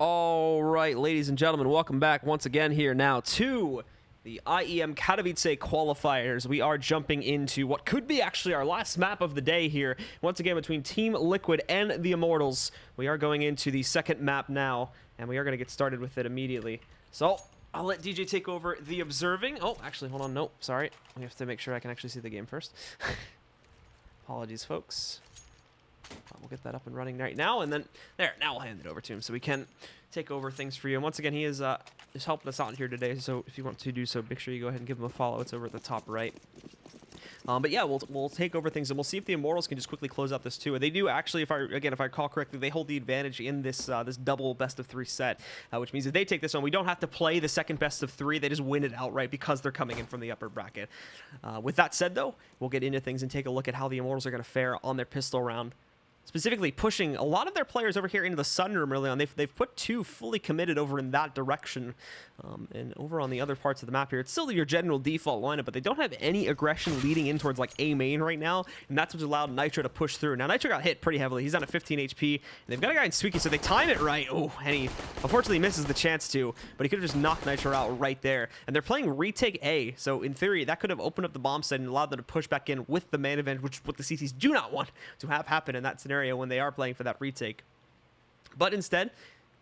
All right, ladies and gentlemen, welcome back once again here now to the IEM Katowice qualifiers. We are jumping into what could be actually our last map of the day here. Once again, between Team Liquid and the Immortals, we are going into the second map now, and we are going to get started with it immediately. So I'll let DJ take over the observing. Oh, actually, hold on. Nope, sorry. We have to make sure I can actually see the game first. Apologies, folks. We'll get that up and running right now, and then there. Now we'll hand it over to him so we can take over things for you. And once again, he is helping us out here today. So if you want to do so, make sure you go ahead and give him a follow. It's over at the top right. But yeah, we'll take over things, and we'll see if the Immortals can just quickly close out this too. And they do actually, if I recall correctly, they hold the advantage in this this double best of 3 set, which means if they take this one, we don't have to play the second best of 3. They just win it outright because they're coming in from the upper bracket. With that said, though, we'll get into things and take a look at how the Immortals are going to fare on their pistol round. Specifically pushing a lot of their players over here into the sunroom early on. They've put 2 fully committed over in that direction. And over on the other parts of the map here, it's still your general default lineup, but they don't have any aggression leading in towards like A main right now, and that's what's allowed Nitro to push through. Now Nitro got hit pretty heavily. He's down at 15 HP, and they've got a guy in Squeaky, so they time it right. Oh, and he unfortunately misses the chance to, but he could have just knocked Nitro out right there. And they're playing retake A, so in theory, that could have opened up the bomb site and allowed them to push back in with the man advantage, which is what the CTs do not want to have happen in that scenario when they are playing for that retake. But instead,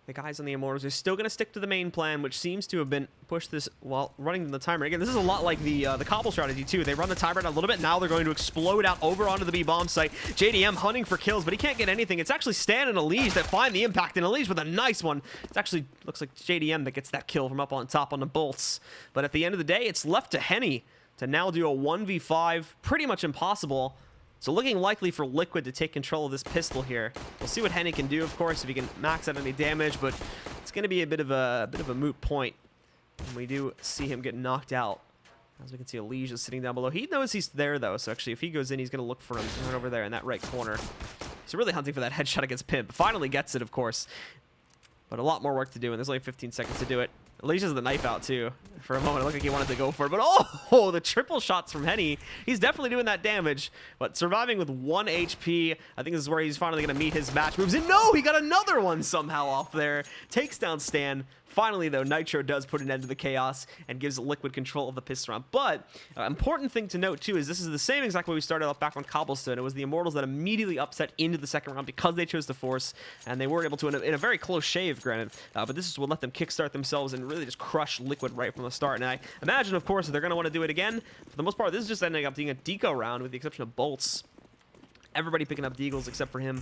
the guys on the Immortals are still going to stick to the main plan, which seems to have been pushed this while running the timer. Again, this is a lot like the Cobble strategy, too. They run the timer down a little bit. Now they're going to explode out over onto the B bomb site. JDM hunting for kills, but he can't get anything. It's actually Stan and Elige that find the impact, and Elige with a nice one. It actually looks like JDM that gets that kill from up on top on the bolts. But at the end of the day, it's left to Henny to now do a 1v5. Pretty much impossible. So looking likely for Liquid to take control of this pistol here. We'll see what Henny can do, of course, if he can max out any damage, but it's going to be a bit of a moot point. And we do see him get knocked out. As we can see, Elige is sitting down below. He knows he's there, though, so actually if he goes in, he's going to look for him right over there in that right corner. He's really hunting for that headshot against Pimp. Finally gets it, of course. But a lot more work to do, and there's only 15 seconds to do it. Elige has the knife out, too. For a moment, it looked like he wanted to go for it. But, oh, the triple shots from Henny. He's definitely doing that damage. But surviving with 1 HP. I think this is where he's finally going to meet his match moves. And no, he got another one somehow off there. Takes down Stan. Finally, though, Nitro does put an end to the chaos and gives Liquid control of the pistol round. But important thing to note, too, is this is the same exact way we started off back on Cobblestone. It was the Immortals that immediately upset into the second round because they chose to force, and they weren't able to in a very close shave, granted. But this is what let them kickstart themselves and really just crush Liquid right from the start. And I imagine, of course, that they're going to want to do it again. For the most part, this is just ending up being a deco round with the exception of Bolts. Everybody picking up deagles except for him.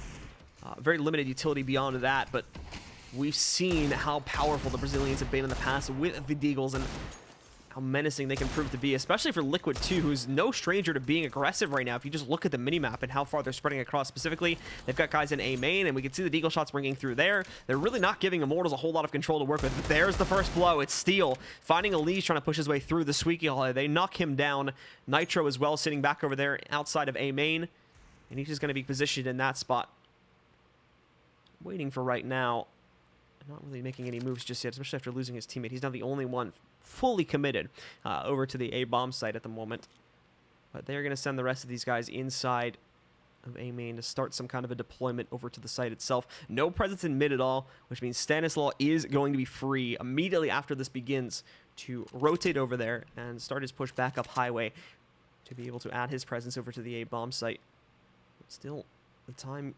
Very limited utility beyond that, but we've seen how powerful the Brazilians have been in the past with the deagles and how menacing they can prove to be, especially for Liquid, too, who's no stranger to being aggressive right now. If you just look at the minimap and how far they're spreading across specifically, they've got guys in A main, and we can see the deagle shots ringing through there. They're really not giving Immortals a whole lot of control to work with. But there's the first blow. It's Steel finding Elige trying to push his way through the Squeaky Hall. They knock him down. Nitro as well, sitting back over there outside of A main, and he's just going to be positioned in that spot. Waiting for right now. Not really making any moves just yet, especially after losing his teammate. He's now the only one fully committed over to the A bomb site at the moment. But they're going to send the rest of these guys inside of A main to start some kind of a deployment over to the site itself. No presence in mid at all, which means Stanislaw is going to be free immediately after this begins to rotate over there and start his push back up highway to be able to add his presence over to the A bomb site. But still, the time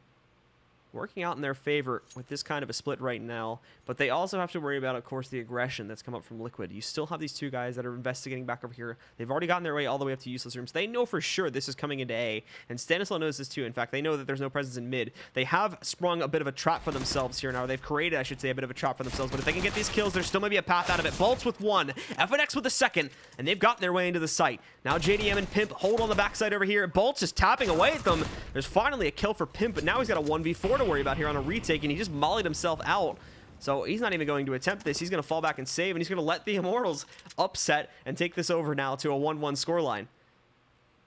working out in their favor with this kind of a split right now, but they also have to worry about, of course, the aggression that's come up from Liquid. You still have these 2 guys that are investigating back over here. They've already gotten their way all the way up to useless rooms. They know for sure this is coming into A, and Stanislaw knows this too. In fact, they know that there's no presence in mid. They have sprung a bit of a trap for themselves here now. They've created, I should say, a bit of a trap for themselves, but if they can get these kills, there still may be a path out of it. Bolts with 1, FNX with the 2nd, and they've gotten their way into the site. Now JDM and Pimp hold on the backside over here. Bolts just tapping away at them. There's finally a kill for Pimp, but now he's got a 1v4 to worry about here on a retake, and he just mollied himself out. So he's not even going to attempt this. He's going to fall back and save, and he's going to let the Immortals upset and take this over now to a 1-1 scoreline.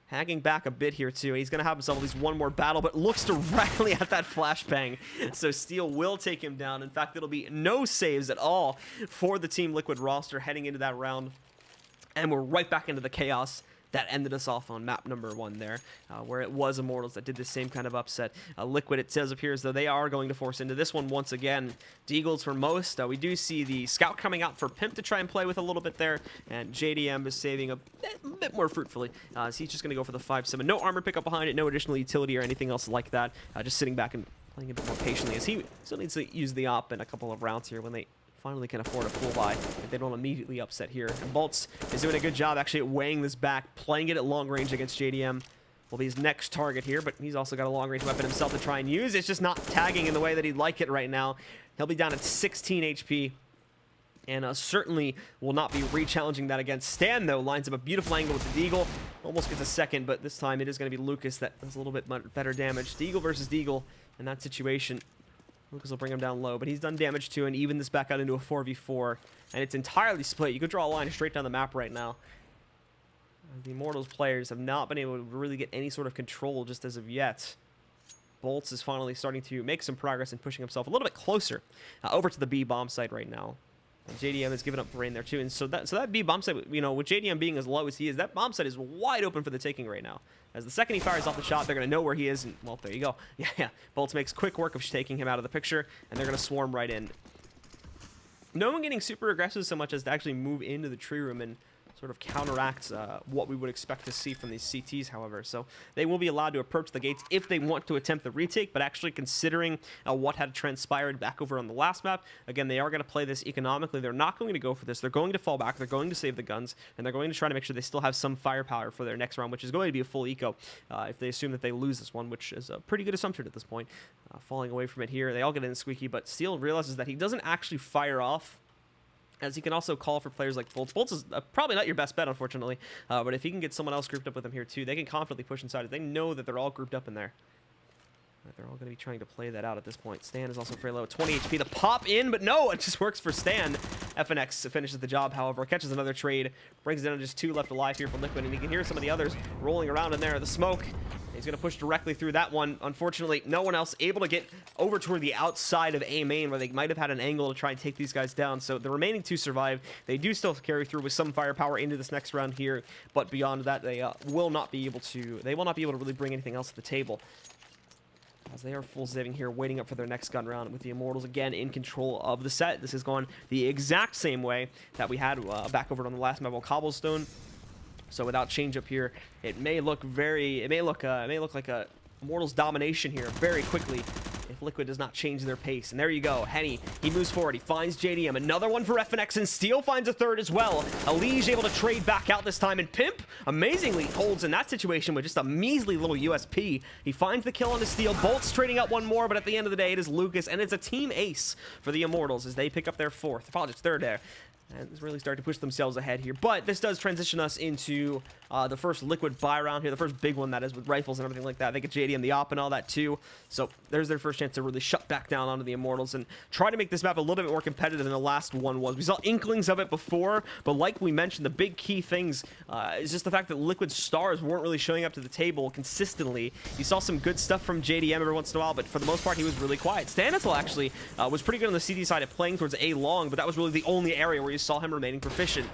Hanging back a bit here, too. He's going to have himself at least one more battle, but looks directly at that flashbang. So Steel will take him down. In fact, it'll be no saves at all for the Team Liquid roster heading into that round. And we're right back into the chaos that ended us off on map number 1 there, where it was Immortals that did the same kind of upset. Liquid, it says, appears though they are going to force into this one once again. Deagles for most. We do see the scout coming out for Pimp to try and play with a little bit there, and JDM is saving a bit more fruitfully. So he's just going to go for the 5-7. No armor pickup behind it, no additional utility or anything else like that. Just sitting back and playing a bit more patiently, as he still needs to use the op in a couple of rounds here when they finally can afford a full buy if they don't immediately upset here. And Bolts is doing a good job actually at weighing this back, playing it at long range against JDM. Will be his next target here, but he's also got a long range weapon himself to try and use. It's just not tagging in the way that he'd like it right now. He'll be down at 16 HP. And certainly will not be re-challenging that against Stan, though. Lines up a beautiful angle with the Deagle. Almost gets a second, but this time it is going to be Lucas that does a little bit better damage. Deagle versus Deagle in that situation. Lucas will bring him down low, but he's done damage too, and even this back out into a 4v4. And it's entirely split. You could draw a line straight down the map right now. The Immortals players have not been able to really get any sort of control just as of yet. Bolts is finally starting to make some progress in pushing himself a little bit closer over to the B bomb site right now. And JDM has given up the rain there too, and so that B bomb site, you know, with JDM being as low as he is, that bomb site is wide open for the taking right now. As the second he fires off the shot, they're going to know where he is, and well, there you go. Yeah. Bolts makes quick work of taking him out of the picture, and they're going to swarm right in. No one getting super aggressive so much as to actually move into the tree room and sort of counteracts what we would expect to see from these CTs, however. So they will be allowed to approach the gates if they want to attempt the retake, but actually considering what had transpired back over on the last map, again, they are going to play this economically. They're not going to go for this. They're going to fall back. They're going to save the guns, and they're going to try to make sure they still have some firepower for their next round, which is going to be a full eco if they assume that they lose this one, which is a pretty good assumption at this point. Falling away from it here. They all get in squeaky, but Steel realizes that he doesn't actually fire off, as he can also call for players like Bolts. Bolts is probably not your best bet, unfortunately. But if he can get someone else grouped up with him here, too, they can confidently push inside. They know that they're all grouped up in there. They're all going to be trying to play that out at this point. Stan is also very low at 20 HP. The pop in, but no, it just works for Stan. FNX finishes the job, however. Catches another trade. Brings it down to just 2 left alive here for Liquid. And you can hear some of the others rolling around in there. The smoke. He's going to push directly through that one. Unfortunately, no one else able to get over toward the outside of A main, where they might have had an angle to try and take these guys down. So the remaining 2 survive. They do still carry through with some firepower into this next round here, but beyond that, they will not be able to. They will not be able to really bring anything else to the table, as they are full saving here, waiting up for their next gun round, with the Immortals again in control of the set. This has gone the exact same way that we had back over on the last map on Cobblestone. So without change up here, it may look like a Immortals domination here very quickly if Liquid does not change their pace. And there you go. Henny, he moves forward. He finds JDM. Another one for FNX, and Steel finds a third as well. Elige able to trade back out this time, and Pimp amazingly holds in that situation with just a measly little USP. He finds the kill on the Steel. Bolts trading out one more, but at the end of the day, it is Lucas, and it's a team ace for the Immortals as they pick up their third there. And really start to push themselves ahead here. But this does transition us into the first Liquid buy round here. The first big one, that is, with rifles and everything like that. They get JDM the op and all that too. So there's their first chance to really shut back down onto the Immortals and try to make this map a little bit more competitive than the last one was. We saw inklings of it before, but like we mentioned, the big key things is just the fact that Liquid stars weren't really showing up to the table consistently. You saw some good stuff from JDM every once in a while, but for the most part, he was really quiet. Stanislaw actually was pretty good on the CD side at playing towards A long, but that was really the only area where you saw him remaining proficient.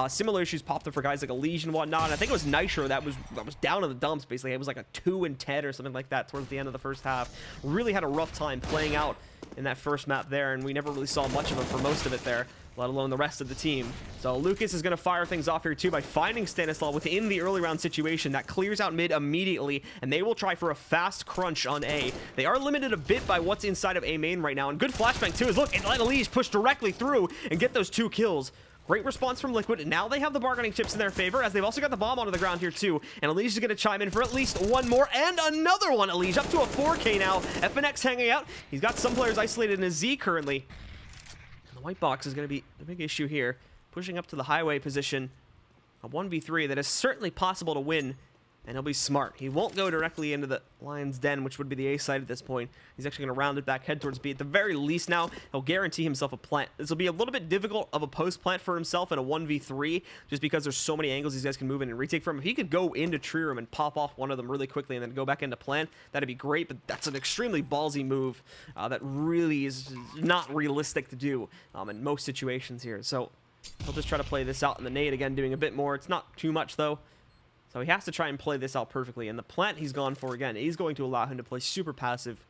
Similar issues popped up for guys like Elige and whatnot, and I think it was Nitro that was down in the dumps, basically. It was like a 2 and 10 or something like that towards the end of the first half. Really had a rough time playing out in that first map there, and we never really saw much of him for most of it there, let alone the rest of the team. So Lucas is going to fire things off here too by finding Stanislaw within the early round situation. That clears out mid immediately, and they will try for a fast crunch on A. They are limited a bit by what's inside of A main right now, and good flashbang too is look, and let Elige push directly through and get those 2 kills. Great response from Liquid, and now they have the bargaining chips in their favor, as they've also got the bomb onto the ground here too. And Elige is going to chime in for at least one more, and another one. Elige up to a 4K now. FNX hanging out. He's got some players isolated in a Z currently. And the white box is going to be the big issue here. Pushing up to the highway position. A 1v3 that is certainly possible to win. And he'll be smart. He won't go directly into the Lion's Den, which would be the A side at this point. He's actually going to round it back, head towards B. At the very least now, he'll guarantee himself a plant. This will be a little bit difficult of a post-plant for himself in a 1v3, just because there's so many angles these guys can move in and retake from. If he could go into tree room and pop off one of them really quickly and then go back into plant, that'd be great, but that's an extremely ballsy move that really is not realistic to do in most situations here. So he'll just try to play this out in the nade again, doing a bit more. It's not too much, though. So he has to try and play this out perfectly. And the plant he's gone for, again, is going to allow him to play super passive.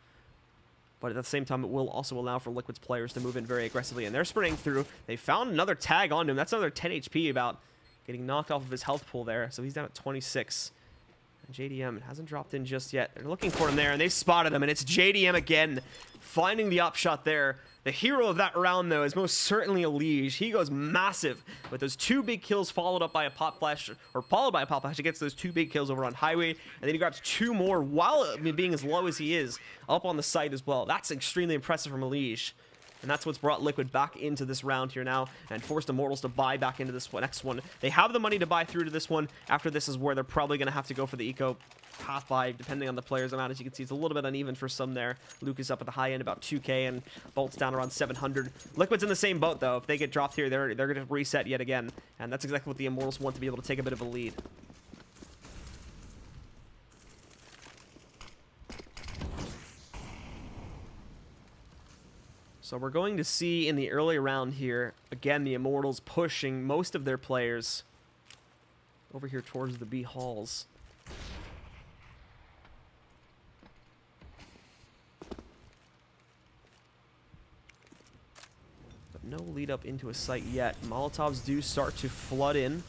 But at the same time, it will also allow for Liquid's players to move in very aggressively. And they're sprinting through. They found another tag on him. That's another 10 HP about getting knocked off of his health pool there. So he's down at 26. And JDM hasn't dropped in just yet. They're looking for him there, and they've spotted him. And it's JDM again, finding the upshot there. The hero of that round, though, is most certainly a Liege. He goes massive with those 2 big kills followed up by a pop flash, or followed by a pop flash. He gets those 2 big kills over on Highway, and then he grabs 2 more while being as low as he is up on the site as well. That's extremely impressive from a Liege. And that's what's brought Liquid back into this round here now and forced Immortals to buy back into this next one. They have the money to buy through to this one. After this is where they're probably going to have to go for the eco path buy, depending on the player's amount. As you can see, it's a little bit uneven for some there. Luke is up at the high end, about 2k, and Bolt's down around 700. Liquid's in the same boat, though. If they get dropped here, they're going to reset yet again. And that's exactly what the Immortals want, to be able to take a bit of a lead. So we're going to see in the early round here, again, the Immortals pushing most of their players over here towards the B halls. But no lead up into a site yet. Molotovs do start to flood in.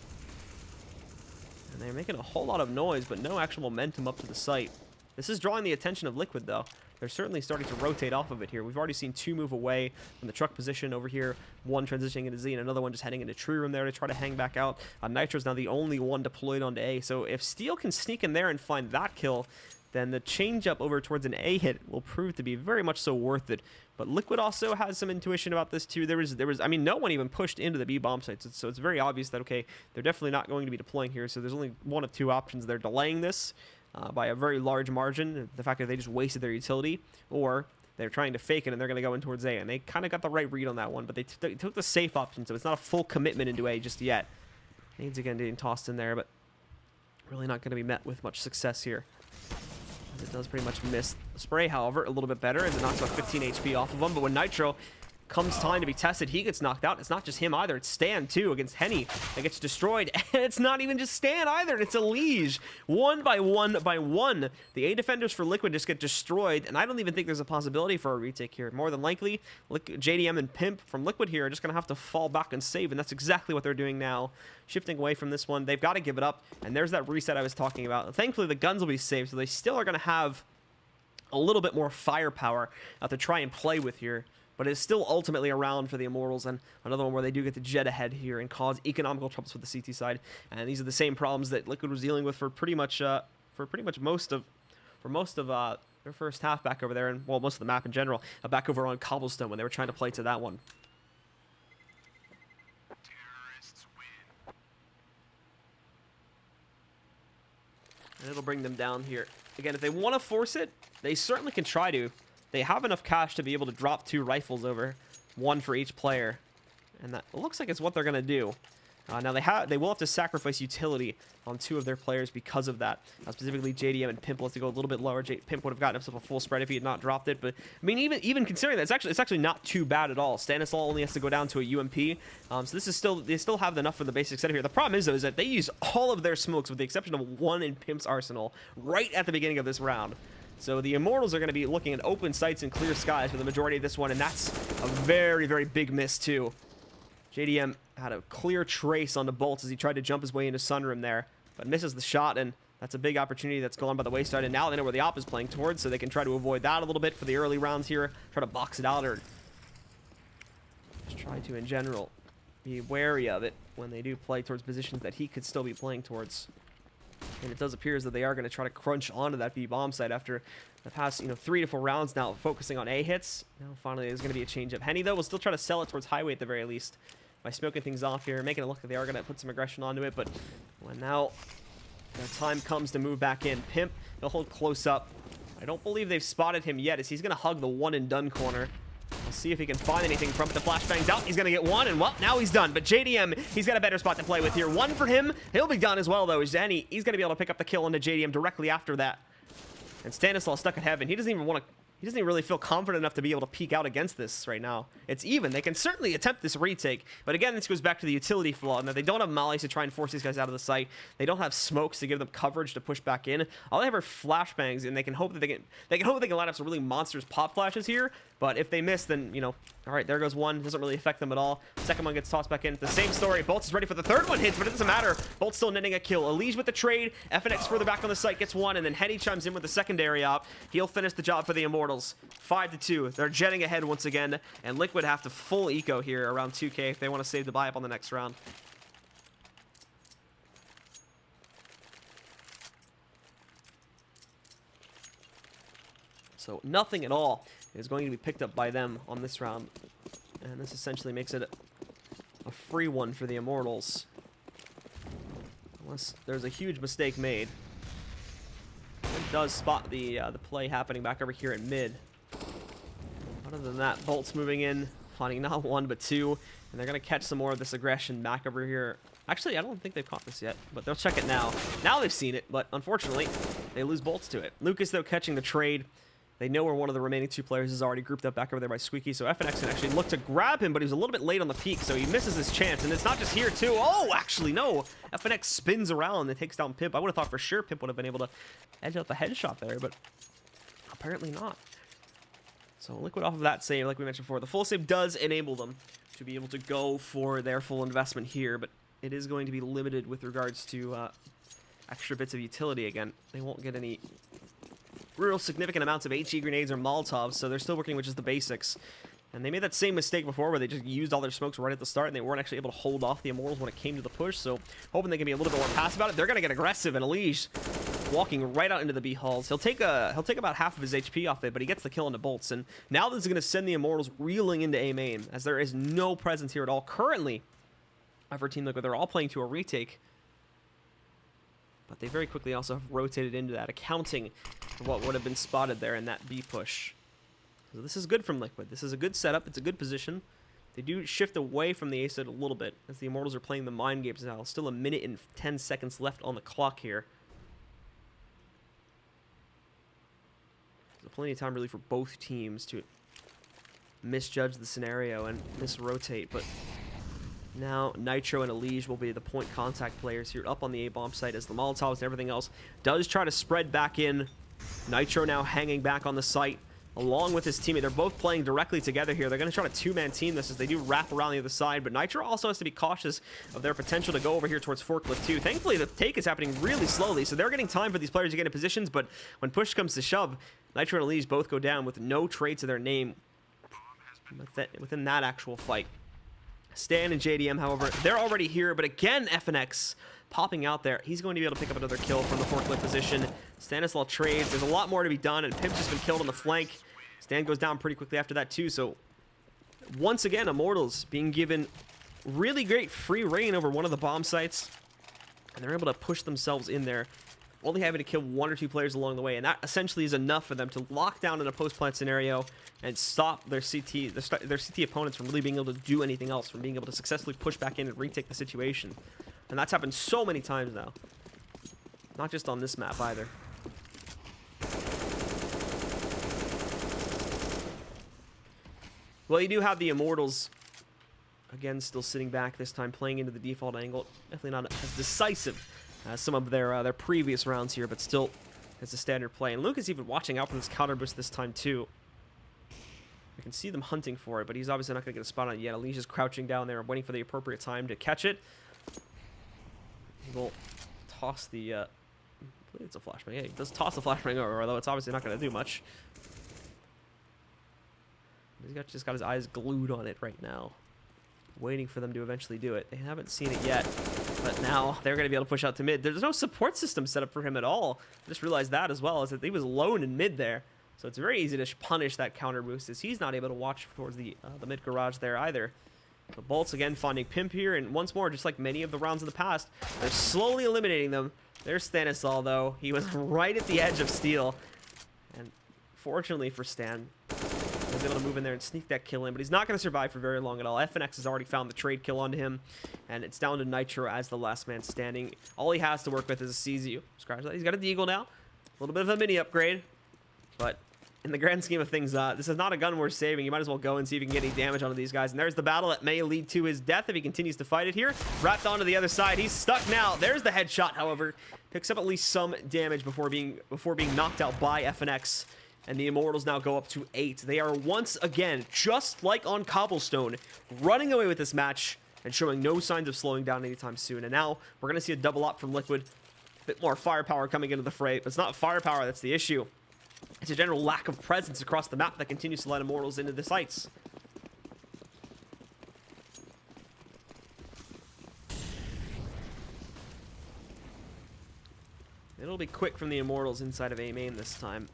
And they're making a whole lot of noise, but no actual momentum up to the site. This is drawing the attention of Liquid, though. They're certainly starting to rotate off of it here. We've already seen 2 move away from the truck position over here. One transitioning into Z and another one just heading into Tree Room there to try to hang back out. Nitro's now the only one deployed onto A. So if Steel can sneak in there and find that kill, then the change up over towards an A hit will prove to be very much so worth it. But Liquid also has some intuition about this too. There was I mean, no one even pushed into the B bomb sites, so it's very obvious that, okay, they're definitely not going to be deploying here. So there's only one of 2 options. They're delaying this by a very large margin, the fact that they just wasted their utility, or they're trying to fake it and they're going to go in towards A. And they kind of got the right read on that one, but they took the safe option, so it's not a full commitment into A just yet. Nades again getting tossed in there, but really not going to be met with much success here. It does pretty much miss the spray, however, a little bit better as it knocks about 15 HP off of him. But when Nitro comes time to be tested, he gets knocked out. It's not just him either. It's Stan, too, against Henny that gets destroyed. And it's not even just Stan either. It's a Liege. 1 by 1 by 1. The A defenders for Liquid just get destroyed. And I don't even think there's a possibility for a retake here. More than likely, JDM and Pimp from Liquid here are just going to have to fall back and save. And that's exactly what they're doing now. Shifting away from this one. They've got to give it up. And there's that reset I was talking about. Thankfully, the guns will be saved. So they still are going to have a little bit more firepower to try and play with here. But it's still ultimately around for the Immortals, and another one where they do get to jet ahead here and cause economical troubles for the CT side. And these are the same problems that Liquid was dealing with for pretty much most of their first half back over there, and well, most of the map in general, back over on Cobblestone when they were trying to play to that one. And it'll bring them down here. Again, if they want to force it, they certainly can try to. They have enough cash to be able to drop 2 rifles over, 1 for each player. And that looks like it's what they're going to do. Now they will have to sacrifice utility on 2 of their players because of that. Specifically, JDM and Pimp will have to go a little bit lower. Pimp would have gotten himself a full spread if he had not dropped it. But I mean, even considering that, it's actually not too bad at all. Stanislaw only has to go down to a UMP. So this is they still have enough for the basic setup here. The problem is, though, is that they use all of their smokes, with the exception of 1 in Pimp's arsenal, right at the beginning of this round. So the Immortals are going to be looking at open sights and clear skies for the majority of this one, and that's a very, very big miss, too. JDM had a clear trace on the bolts as he tried to jump his way into Sunroom there, but misses the shot, and that's a big opportunity that's gone by the wayside, and now they know where the op is playing towards, so they can try to avoid that a little bit for the early rounds here, try to box it out, or just try to, in general, be wary of it when they do play towards positions that he could still be playing towards. And it does appear as though they are going to try to crunch onto that B bomb site after the past, 3 to 4 rounds now, focusing on A hits. Now, finally, there's going to be a change up. Henny, though, will still try to sell it towards Highway at the very least by smoking things off here, making it look like they are going to put some aggression onto it. But when now the time comes to move back in, Pimp, he'll hold close up. I don't believe they've spotted him yet, as he's going to hug the one and done corner. We'll see if he can find anything from it. The flashbang's out. He's going to get 1, and well, now he's done. But JDM, he's got a better spot to play with here. 1 for him. He'll be done as well, though. Henny, he's going to be able to pick up the kill into JDM directly after that. And Stanislaw stuck at heaven. He doesn't even want to he doesn't even really feel confident enough to be able to peek out against this right now. It's even. They can certainly attempt this retake, but again, this goes back to the utility flaw, and that they don't have mollies to try and force these guys out of the site. They don't have smokes to give them coverage to push back in. All they have are flashbangs, and they can hope that they can line up some really monstrous pop flashes here. But if they miss, then, you know, all right, there goes one. Doesn't really affect them at all. Second one gets tossed back in. The same story. Bolts is ready for the third one. Hits, but it doesn't matter. Bolt's still netting a kill. Elige with the trade. FNX further back on the site gets one, and then Henny chimes in with the secondary op. He'll finish the job for the Immortals. 5-2. They're jetting ahead once again, and Liquid have to full eco here around 2K if they want to save the buy up on the next round. So nothing at all is going to be picked up by them on this round. And this essentially makes it a free one for the Immortals. Unless there's a huge mistake made. It does spot the play happening back over here at mid. Other than that, Bolt's moving in, finding not one but two. And they're going to catch some more of this aggression back over here. Actually, I don't think they've caught this yet, but they'll check it now. Now they've seen it, but unfortunately, they lose Bolts to it. Lucas, though, catching the trade. They know where one of the remaining two players is already grouped up back over there by Squeaky, so FNX can actually look to grab him, but he was a little bit late on the peak, so he misses his chance, and it's not just here, too. Oh, actually, no. FNX spins around and takes down Pimp. I would have thought for sure Pimp would have been able to edge out the headshot there, but apparently not. So Liquid off of that save, like we mentioned before. The full save does enable them to be able to go for their full investment here, but it is going to be limited with regards to extra bits of utility again. They won't get any real significant amounts of HE grenades or Molotovs, so they're still working with just the basics. And they made that same mistake before where they just used all their smokes right at the start and they weren't actually able to hold off the Immortals when it came to the push, so hoping they can be a little bit more passive about it. They're going to get aggressive, and Elige walking right out into the B halls. He'll take about half of his HP off it, but he gets the kill into Bolts, and now this is going to send the Immortals reeling into A main, as there is no presence here at all currently for Team Liquid. They're all playing to a retake, but they very quickly also have rotated into that, accounting for what would have been spotted there in that B push. So this is good from Liquid. This is a good setup. It's a good position. They do shift away from the A side a little bit, as the Immortals are playing the mind games now. Still a minute and 10 seconds left on the clock here. So plenty of time really for both teams to misjudge the scenario and misrotate, but now Nitro and Elige will be the point contact players here up on the A-bomb site, as the Molotovs and everything else does try to spread back in. Nitro now hanging back on the site along with his teammate. They're both playing directly together here. They're going to try to two-man team this as they do wrap around the other side, but Nitro also has to be cautious of their potential to go over here towards Forklift too. Thankfully, the take is happening really slowly, so they're getting time for these players to get in positions, but when push comes to shove, Nitro and Elige both go down with no trade to their name within that actual fight. Stan and JDM, however, they're already here, but again, FNX popping out there. He's going to be able to pick up another kill from the forklift position. Stanislaw trades. There's a lot more to be done, and Pimp's just been killed on the flank. Stan goes down pretty quickly after that, too. So, once again, Immortals being given really great free reign over one of the bomb sites, and they're able to push themselves in there, only having to kill one or two players along the way, and that essentially is enough for them to lock down in a post-plant scenario and stop their CT opponents from really being able to do anything else, from being able to successfully push back in and retake the situation. And that's happened so many times now. Not just on this map either. Well, you do have the Immortals, again, still sitting back this time, playing into the default angle. Definitely not as decisive as some of their previous rounds here, but still as a standard play. And Luke is even watching out for this counter boost this time, too. You can see them hunting for it, but he's obviously not going to get a spot on it yet. Elige is crouching down there, waiting for the appropriate time to catch it. He'll toss the... I believe it's a flashbang. Yeah, he does toss the flashbang over, although it's obviously not going to do much. He's just got his eyes glued on it right now, waiting for them to eventually do it. They haven't seen it yet, but now they're going to be able to push out to mid. There's no support system set up for him at all. I just realized that as well, is that he was alone in mid there. So it's very easy to punish that counter boost, as he's not able to watch towards the mid garage there either. The Bolts again finding Pimp here, and once more, just like many of the rounds in the past, they're slowly eliminating them. There's Stanislaw, though. He was right at the edge of steel, and fortunately for Stan, he was able to move in there and sneak that kill in, but he's not going to survive for very long at all. FNX has already found the trade kill onto him, and it's down to Nitro as the last man standing. All he has to work with is a CZU. Scratch that. He's got a Deagle now. A little bit of a mini upgrade, but in the grand scheme of things, this is not a gun worth saving. You might as well go and see if you can get any damage onto these guys. And there's the battle that may lead to his death if he continues to fight it here. Wrapped onto the other side. He's stuck now. There's the headshot, however. Picks up at least some damage before being knocked out by FNX. And the Immortals now go up to 8. They are once again, just like on Cobblestone, running away with this match and showing no signs of slowing down anytime soon. And now we're going to see a double up from Liquid. A bit more firepower coming into the fray. But it's not firepower that's the issue. It's a general lack of presence across the map that continues to let Immortals into the sights. It'll be quick from the Immortals inside of A main this time.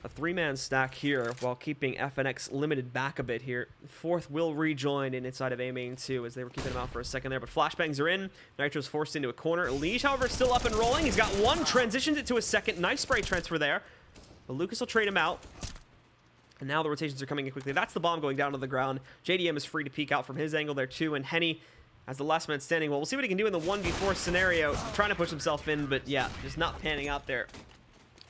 A 3-man stack here while keeping FNX limited back a bit here. Fourth will rejoin in inside of A main too as they were keeping him out for a second there, but flashbangs are in. Nitro's forced into a corner. Liege, however, still up and rolling. He's got one, transitions it to a second. Nice spray transfer there. But Lucas will trade him out. And now the rotations are coming in quickly. That's the bomb going down to the ground. JDM is free to peek out from his angle there too, and Henny as the last man standing. Well, we'll see what he can do in the 1v4 scenario. Trying to push himself in, but yeah, just not panning out there.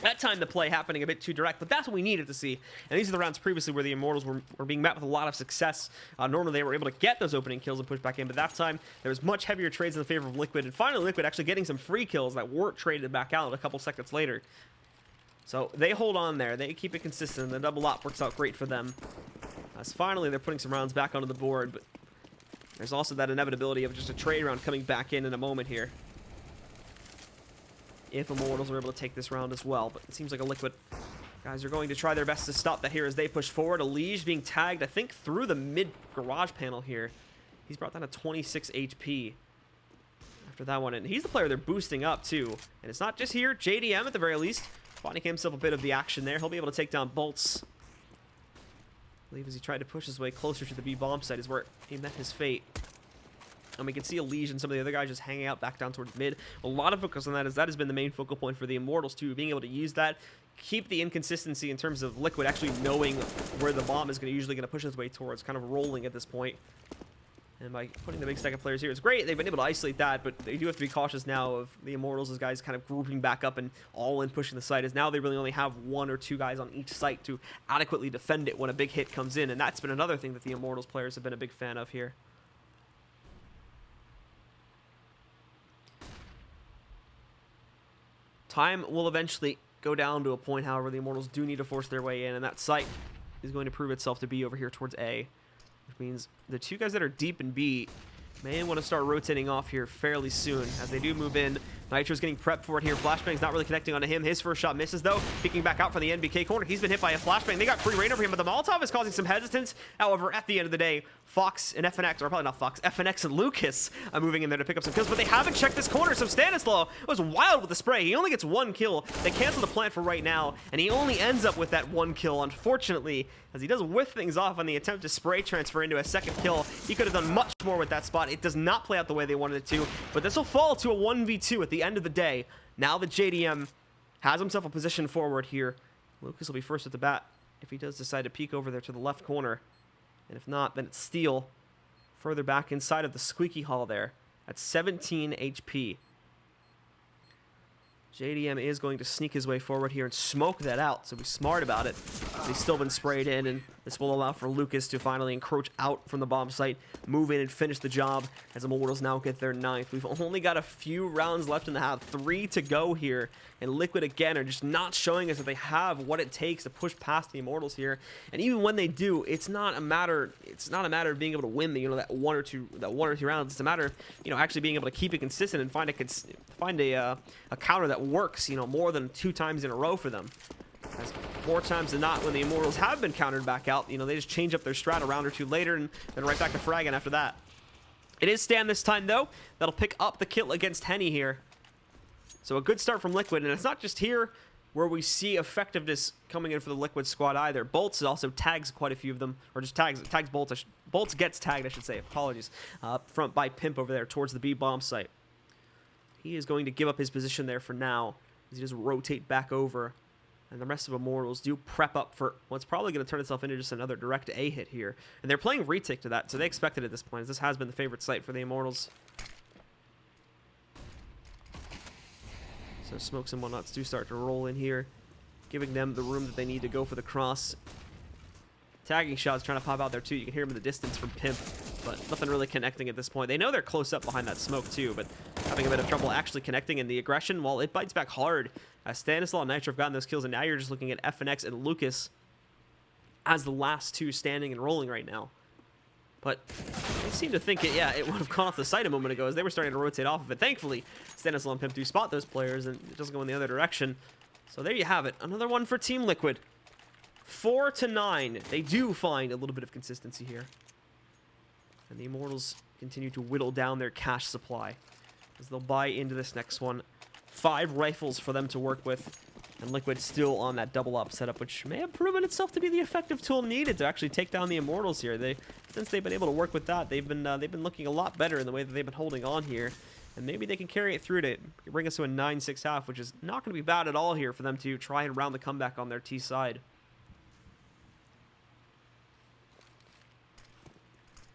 That time the play happening a bit too direct, but that's what we needed to see. And these are the rounds previously where the Immortals were being met with a lot of success. Normally they were able to get those opening kills and push back in, but that time there was much heavier trades in the favor of Liquid. And finally Liquid actually getting some free kills that weren't traded back out a couple seconds later. So they hold on there. They keep it consistent. The double op works out great for them. As finally they're putting some rounds back onto the board, but there's also that inevitability of just a trade round coming back in a moment here. If Immortals are able to take this round as well. But it seems like a Liquid guys are going to try their best to stop that here as they push forward. A Liege being tagged, I think, through the mid garage panel here. He's brought down to 26 HP after that one. And he's the player they're boosting up, too. And it's not just here. JDM, at the very least, finding himself a bit of the action there. He'll be able to take down Bolts. I believe as he tried to push his way closer to the B bomb site is where he met his fate. And we can see a Liege and some of the other guys just hanging out back down towards mid. A lot of focus on that, as that has been the main focal point for the Immortals too, being able to use that, keep the inconsistency in terms of Liquid actually knowing where the bomb is usually going to push its way towards, kind of rolling at this point. And by putting the big stack of players here, it's great. They've been able to isolate that, but they do have to be cautious now of the Immortals as guys kind of grouping back up and all in pushing the site, as now they really only have 1 or 2 guys on each site to adequately defend it when a big hit comes in. And that's been another thing that the Immortals players have been a big fan of here. Time will eventually go down to a point, however, the Immortals do need to force their way in, and that site is going to prove itself to be over here towards A, which means the 2 guys that are deep in B may want to start rotating off here fairly soon as they do move in. Nitro's getting prepped for it here. Flashbang's not really connecting onto him. His first shot misses, though. Peeking back out from the NBK corner. He's been hit by a flashbang. They got free reign over him, but the Molotov is causing some hesitance. However, at the end of the day, Fox and FNX, or probably not Fox, FNX and Lucas are moving in there to pick up some kills, but they haven't checked this corner, so Stanislaw was wild with the spray. He only gets 1 kill. They cancel the plant for right now, and he only ends up with that 1 kill, unfortunately, as he does whiff things off on the attempt to spray transfer into a second kill. He could have done much more with that spot. It does not play out the way they wanted it to, but this will fall to a 1v2 at the end of the day. Now that JDM has himself a position forward here, Lucas will be first at the bat if he does decide to peek over there to the left corner. And if not, then it's Steel further back inside of the squeaky hall there at 17 HP. JDM is going to sneak his way forward here and smoke that out, so be smart about it. He's still been sprayed in, and this will allow for Lucas to finally encroach out from the bomb site, move in and finish the job as Immortals now get their 9th. We've only got a few rounds left in the half, 3 to go here, and Liquid again are just not showing us that they have what it takes to push past the Immortals here. And even when they do, it's not a matter of being able to win that one or two rounds. It's a matter of actually being able to keep it consistent and find a counter that works more than 2 times in a row for them. As more times than not, when the Immortals have been countered back out, they just change up their strat a round or 2 later and then right back to fragging after that. It is Stan this time, though. That'll pick up the kill against Henny here. So a good start from Liquid, and it's not just here where we see effectiveness coming in for the Liquid squad either. Bolts also tags quite a few of them, or just tags Bolts. Bolts gets tagged, I should say. Apologies. By Pimp over there towards the B bomb site. He is going to give up his position there for now as he just rotate back over. And the rest of Immortals do prep up for what's probably going to turn itself into just another direct A hit here. And they're playing retake to that, so they expect it at this point, as this has been the favorite site for the Immortals. So smokes and whatnots do start to roll in here. giving them the room that they need to go for the cross. Tagging shots trying to pop out there too. You can hear him in the distance from Pimp, but nothing really connecting at this point. They know they're close up behind that smoke too, but having a bit of trouble actually connecting. And the aggression, well, it bites back hard as Stanislaw and Nitro have gotten those kills, and now you're just looking at FNX and Lucas as the last two standing and rolling right now. But they seem to think it would have gone off the site a moment ago as they were starting to rotate off of it. Thankfully, Stanislaw and Pimp do spot those players, and it doesn't go in the other direction. So there you have it. Another one for Team Liquid. 4-9. They do find a little bit of consistency here. And the Immortals continue to whittle down their cash supply as they'll buy into this next one. 5 rifles for them to work with. And Liquid still on that double up setup, which may have proven itself to be the effective tool needed to actually take down the Immortals here. Since they've been able to work with that, they've been looking a lot better in the way that they've been holding on here. And maybe they can carry it through to bring us to a 9-6 half, which is not going to be bad at all here for them to try and round the comeback on their T side.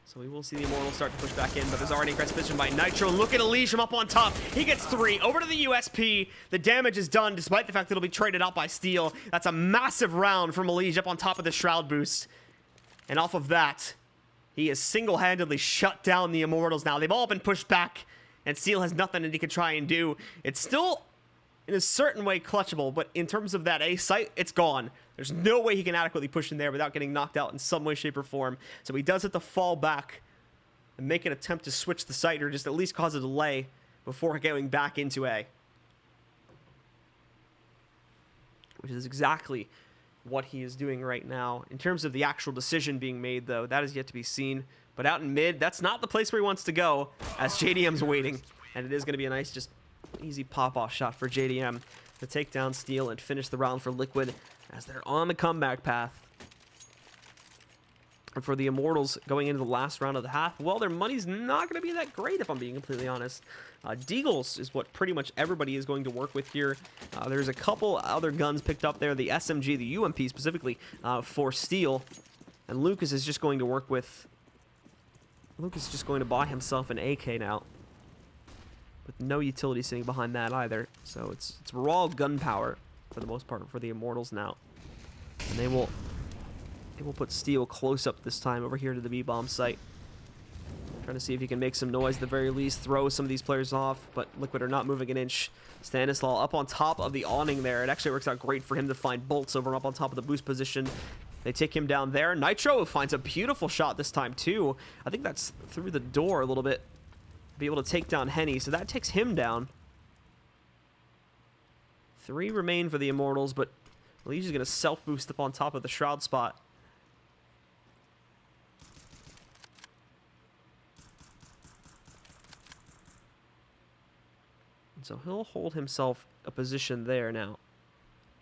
So we will see the Immortals start to push back in, but there's already aggressive position by Nitro. Look at Elysium up on top. He gets 3 over to the USP. The damage is done despite the fact that it'll be traded out by Steel. That's a massive round from Elysium up on top of the Shroud boost. And off of that, he has single-handedly shut down the Immortals now. They've all been pushed back, and Steel has nothing that he can try and do. It's still, in a certain way, clutchable, but in terms of that A site, it's gone. There's no way he can adequately push in there without getting knocked out in some way, shape, or form. So he does have to fall back and make an attempt to switch the site or just at least cause a delay before going back into A. Which is exactly what he is doing right now. In terms of the actual decision being made, though, that is yet to be seen. But out in mid, that's not the place where he wants to go as JDM's waiting. And it is going to be a nice, just easy pop-off shot for JDM to take down Steel and finish the round for Liquid as they're on the comeback path. And for the Immortals going into the last round of the half, well, their money's not going to be that great, if I'm being completely honest. Deagles is what pretty much everybody is going to work with here. There's a couple other guns picked up there, the SMG, the UMP specifically, for Steel. And Lucas is just going to work with... Lucas is just going to buy himself an AK now, with no utility sitting behind that either. So it's raw gunpowder for the most part for the Immortals now. And they will put Steel close up this time over here to the B-bomb site. Trying to see if he can make some noise at the very least, throw some of these players off, but Liquid are not moving an inch. Stanislaw up on top of the awning there. It actually works out great for him to find bolts over and up on top of the boost position. They take him down there. Nitro finds a beautiful shot this time too. I think that's through the door a little bit. Be able to take down Henny, so that takes him down. 3 remain for the Immortals, but Legion's going to self-boost up on top of the Shroud spot. And so he'll hold himself a position there now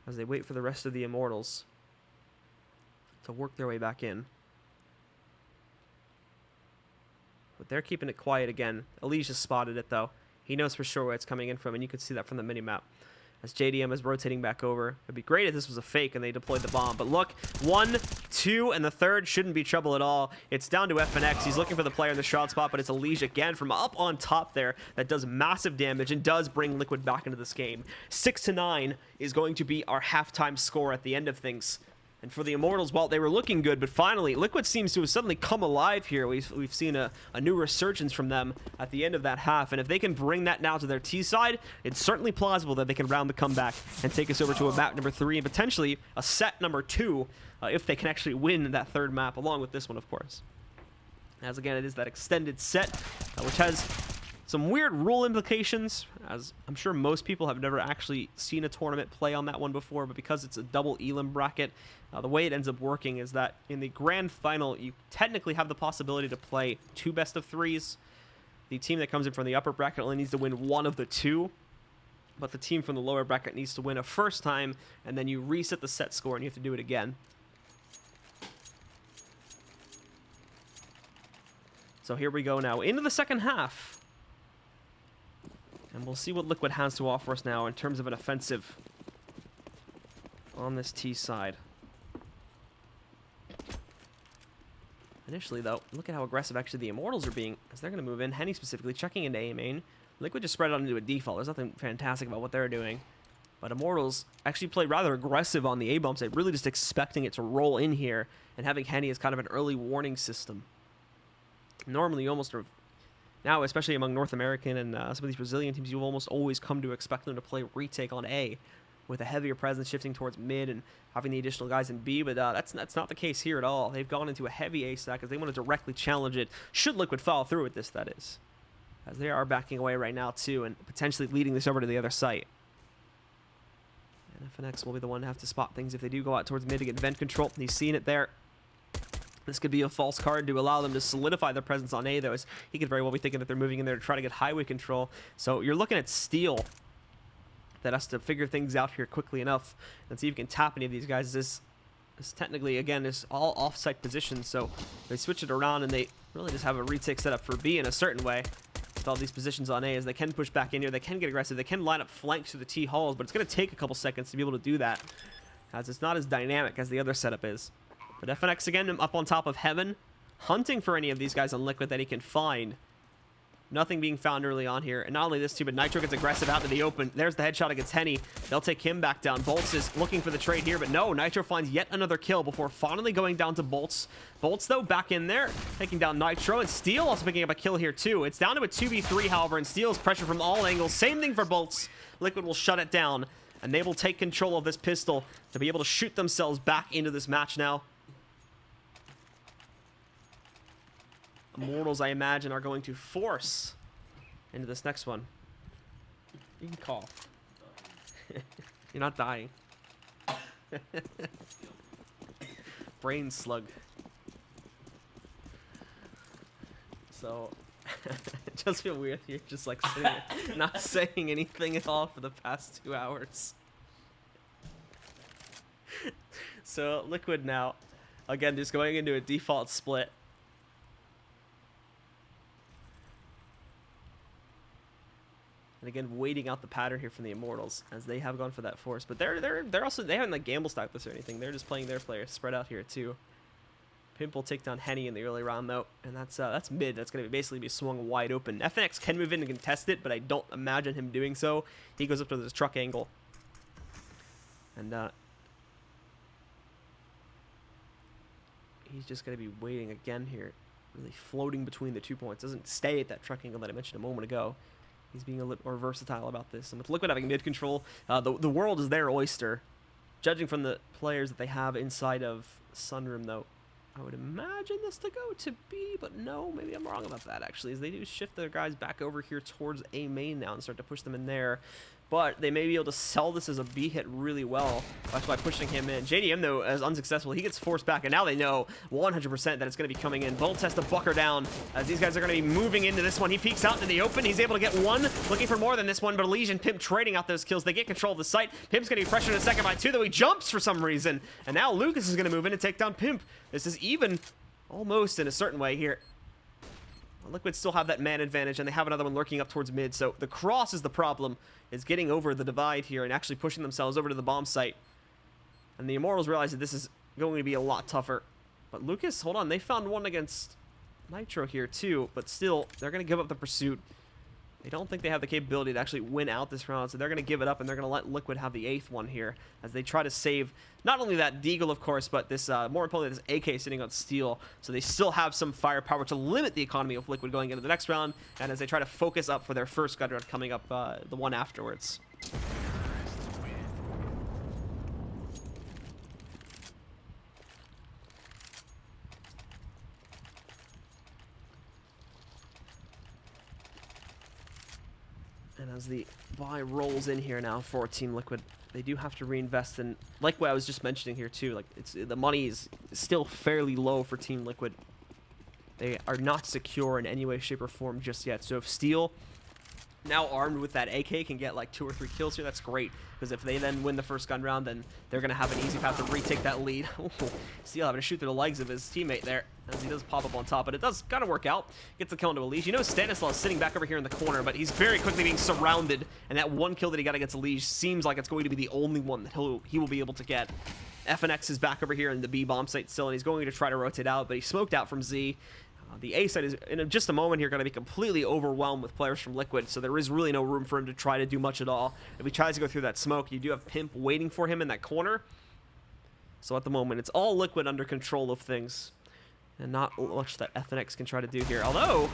as they wait for the rest of the Immortals to work their way back in. But they're keeping it quiet again. Elysia spotted it, though. He knows for sure where it's coming in from, and you can see that from the minimap. As JDM is rotating back over. It'd be great if this was a fake and they deployed the bomb. But look, 1, 2, and the third shouldn't be trouble at all. It's down to FNX. He's looking for the player in the Shroud spot, but it's Elysia again from up on top there that does massive damage and does bring Liquid back into this game. 6-9 is going to be our halftime score at the end of things. And for the Immortals, well, they were looking good, but finally, Liquid seems to have suddenly come alive here. We've seen a new resurgence from them at the end of that half, and if they can bring that now to their T side, it's certainly plausible that they can round the comeback and take us over to a map number 3 and potentially a set number 2 if they can actually win that third map, along with this one, of course. As again, it is that extended set, which has some weird rule implications, as I'm sure most people have never actually seen a tournament play on that one before, but because it's a double elim bracket, the way it ends up working is that in the grand final, you technically have the possibility to play 2 best-of-3s. The team that comes in from the upper bracket only needs to win 1 of the 2, but the team from the lower bracket needs to win a first time, and then you reset the set score and you have to do it again. So here we go now into the second half. And we'll see what Liquid has to offer us now in terms of an offensive on this T side. Initially, though, look at how aggressive actually the Immortals are being, as they're going to move in. Henny specifically checking into A main. Liquid just spread it out into a default. There's nothing fantastic about what they're doing. But Immortals actually played rather aggressive on the A-bomb side, really just expecting it to roll in here and having Henny as kind of an early warning system. Normally, you almost... Now, especially among North American and some of these Brazilian teams, you will almost always come to expect them to play retake on A with a heavier presence shifting towards mid and having the additional guys in B, but that's not the case here at all. They've gone into a heavy A stack because they want to directly challenge it, should Liquid follow through with this, that is. As they are backing away right now, too, and potentially leading this over to the other site. And FNX will be the one to have to spot things if they do go out towards mid to get vent control. He's seen it there. This could be a false card to allow them to solidify their presence on A, though, as he could very well be thinking that they're moving in there to try to get highway control. So you're looking at Steel that has to figure things out here quickly enough and see if you can tap any of these guys. This technically, again, is all off-site positions, so they switch it around and they really just have a retake set up for B in a certain way. With all these positions on A, as they can push back in here, they can get aggressive, they can line up flanks to the T halls, but it's going to take a couple seconds to be able to do that, as it's not as dynamic as the other setup is. But FNX again up on top of Heaven, hunting for any of these guys on Liquid that he can find. Nothing being found early on here. And not only this too, but Nitro gets aggressive out to the open. There's the headshot against Henny. They'll take him back down. Bolts is looking for the trade here, but no, Nitro finds yet another kill before finally going down to Bolts. Bolts, though, back in there, taking down Nitro, and Steel also picking up a kill here, too. It's down to a 2v3, however, and Steel's pressure from all angles. Same thing for Bolts. Liquid will shut it down, and they will take control of this pistol to be able to shoot themselves back into this match now. Immortals, I imagine, are going to force into this next one. You can cough. You're not dying. Brain slug. So, it just feel weird. You're just like sitting there, not saying anything at all for the past 2 hours. So, Liquid now, again, just going into a default split. And again, waiting out the pattern here from the Immortals, as they have gone for that force. But they're also, they haven't like gamble stacked this or anything. They're just playing their players spread out here too. Pimp will take down Henny in the early round though, and that's mid. That's going to basically be swung wide open. FNX can move in and contest it, but I don't imagine him doing so. He goes up to this truck angle, and he's just going to be waiting again here, really floating between the 2 points. Doesn't stay at that truck angle that I mentioned a moment ago. He's being a little more versatile about this. And with Liquid having mid control, the world is their oyster. Judging from the players that they have inside of Sunroom, though, I would imagine this to go to B, but no, maybe I'm wrong about that, actually, as they do shift their guys back over here towards A main now and start to push them in there. But they may be able to sell this as a B hit really well by pushing him in. JDM, though, is unsuccessful. He gets forced back, and now they know 100% that it's going to be coming in. Bolt has to buck her down, as these guys are going to be moving into this one. He peeks out into the open. He's able to get one, looking for more than this one, but Elysian and Pimp trading out those kills. They get control of the site. Pimp's going to be pressured in a second by 2, though he jumps for some reason. And now Lucas is going to move in and take down Pimp. This is even, almost in a certain way here. Liquid still have that man advantage, and they have another one lurking up towards mid, so the cross is the problem, is getting over the divide here and actually pushing themselves over to the bomb site. And the Immortals realize that this is going to be a lot tougher. But Lucas, hold on, they found one against Nitro here too, but still, they're going to give up the pursuit. They don't think they have the capability to actually win out this round, so they're going to give it up, and they're going to let Liquid have the 8th one here as they try to save not only that Deagle, of course, but this, more importantly, this AK sitting on Steel, so they still have some firepower to limit the economy of Liquid going into the next round, and as they try to focus up for their first gun round coming up the one afterwards. And as the buy rolls in here now for Team Liquid, they do have to reinvest in, like what I was just mentioning here too, like the money is still fairly low for Team Liquid. They are not secure in any way, shape, or form just yet. So if Steel, now armed with that AK, can get like 2 or 3 kills here, that's great. Because if they then win the first gun round, then they're going to have an easy path to retake that lead. Steel having to shoot through the legs of his teammate there, as he does pop up on top. But it does kind of work out. Gets the kill into Elige. You know Stanislaw is sitting back over here in the corner, but he's very quickly being surrounded. And that one kill that he got against Elige seems like it's going to be the only one that he will be able to get. FNX is back over here in the B bomb site still, and he's going to try to rotate out, but he's smoked out from Z. The A side is, in just a moment here, going to be completely overwhelmed with players from Liquid, so there is really no room for him to try to do much at all. If he tries to go through that smoke, you do have Pimp waiting for him in that corner. So at the moment, it's all Liquid under control of things, and not much that FNX can try to do here. Although,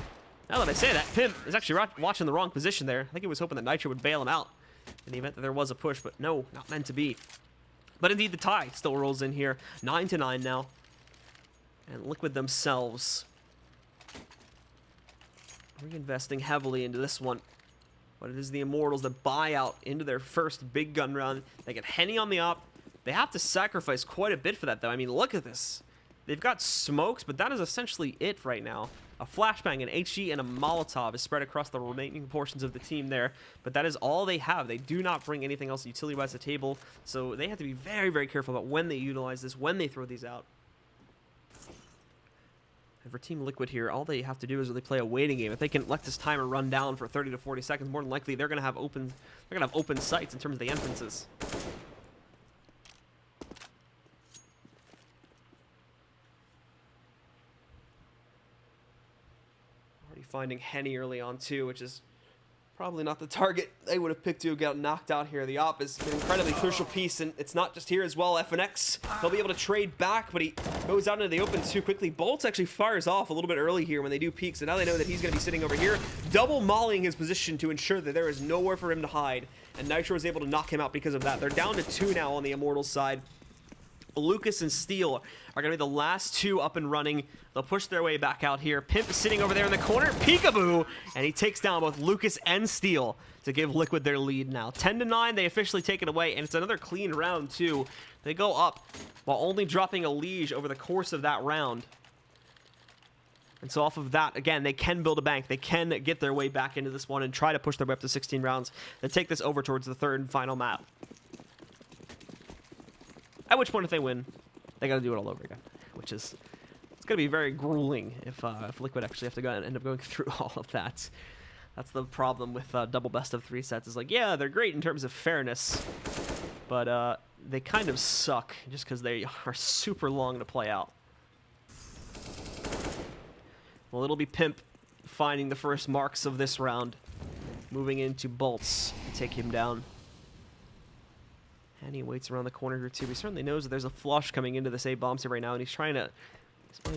now that I say that, Pimp is actually watching the wrong position there. I think he was hoping that Nitro would bail him out in the event that there was a push, but no, not meant to be. But indeed, the tie still rolls in here. 9-9 now. And Liquid themselves reinvesting heavily into this one. But it is the Immortals that buy out into their first big gun round. They get Henny on the op. They have to sacrifice quite a bit for that, though. I mean, look at this. They've got smokes, but that is essentially it right now. A flashbang, an HE, and a Molotov is spread across the remaining portions of the team there. But that is all they have. They do not bring anything else utility-wise to the table. So they have to be very, very careful about when they utilize this, when they throw these out. And for Team Liquid here, all they have to do is really play a waiting game. If they can let this timer run down for 30 to 40 seconds, more than likely they're gonna have open sights in terms of the entrances. Already finding Henny early on too, which is probably not the target they would have picked to get knocked out here. The op is an incredibly crucial piece, and it's not just here as well. FNX, they'll be able to trade back, but he goes out into the open too quickly. Bolts actually fires off a little bit early here when they do peek, so now they know that he's going to be sitting over here, double mollying his position to ensure that there is nowhere for him to hide, and Nitro is able to knock him out because of that. They're down to 2 now on the Immortals side. Lucas and Steel are going to be the last 2 up and running. They'll push their way back out here. Pimp is sitting over there in the corner. Peekaboo! And he takes down both Lucas and Steel to give Liquid their lead now. 10-9, they officially take it away, and it's another clean round, too. They go up while only dropping a Liege over the course of that round. And so off of that, again, they can build a bank. They can get their way back into this one and try to push their way up to 16 rounds. They take this over towards the 3rd and final map. At which point, if they win, they got to do it all over again, which is, it's going to be very grueling if Liquid actually have to go and end up going through all of that. That's the problem with double best of 3 sets. Is like, yeah, they're great in terms of fairness, but they kind of suck just because they are super long to play out. Well, it'll be Pimp finding the first marks of this round, moving into Bolts to take him down. And he waits around the corner here too. He certainly knows that there's a flush coming into this A-bomb site right now, and he's playing a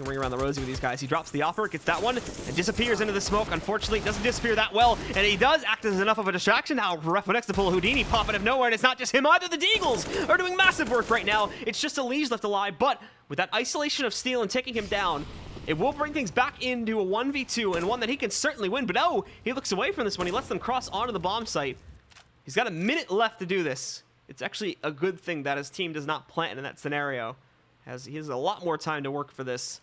ring around the rosy with these guys. He drops the offer, gets that one, and disappears into the smoke. Unfortunately, doesn't disappear that well, and he does act as enough of a distraction now. FNX to pull a Houdini pop out of nowhere, and it's not just him either. The Deagles are doing massive work right now. It's just a Liege left alive, but with that isolation of Steel and taking him down, it will bring things back into a 1v2, and one that he can certainly win. But no, he looks away from this one. He lets them cross onto the bomb site. He's got a minute left to do this. It's actually a good thing that his team does not plant in that scenario, as he has a lot more time to work for this.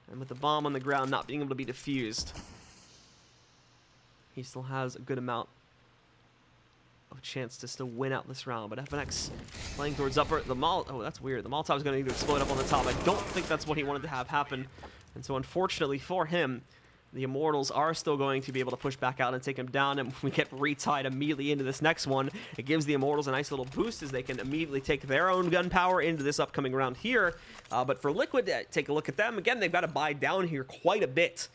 And with the bomb on the ground not being able to be defused, he still has a good amount of chance to still win out this round. But FNX playing towards upper. Oh, that's weird. The Molotov is going to need to explode up on the top. I don't think that's what he wanted to have happen. And so unfortunately for him, the Immortals are still going to be able to push back out and take him down, and we get retied immediately into this next one. It gives the Immortals a nice little boost as they can immediately take their own gun power into this upcoming round here. But for Liquid, take a look at them. Again, they've got to buy down here quite a bit.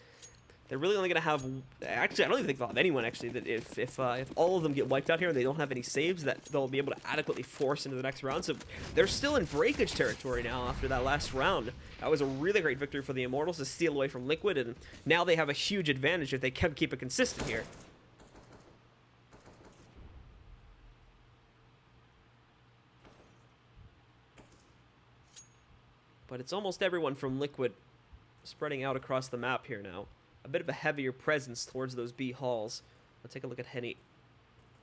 They're really only going to have... Actually, I don't even think they'll have anyone, actually. That if all of them get wiped out here and they don't have any saves, that they'll be able to adequately force into the next round. So they're still in breakage territory now after that last round. That was a really great victory for the Immortals to steal away from Liquid, and now they have a huge advantage if they can keep it consistent here. But it's almost everyone from Liquid spreading out across the map here now. A bit of a heavier presence towards those B halls. Let's take a look at Henny.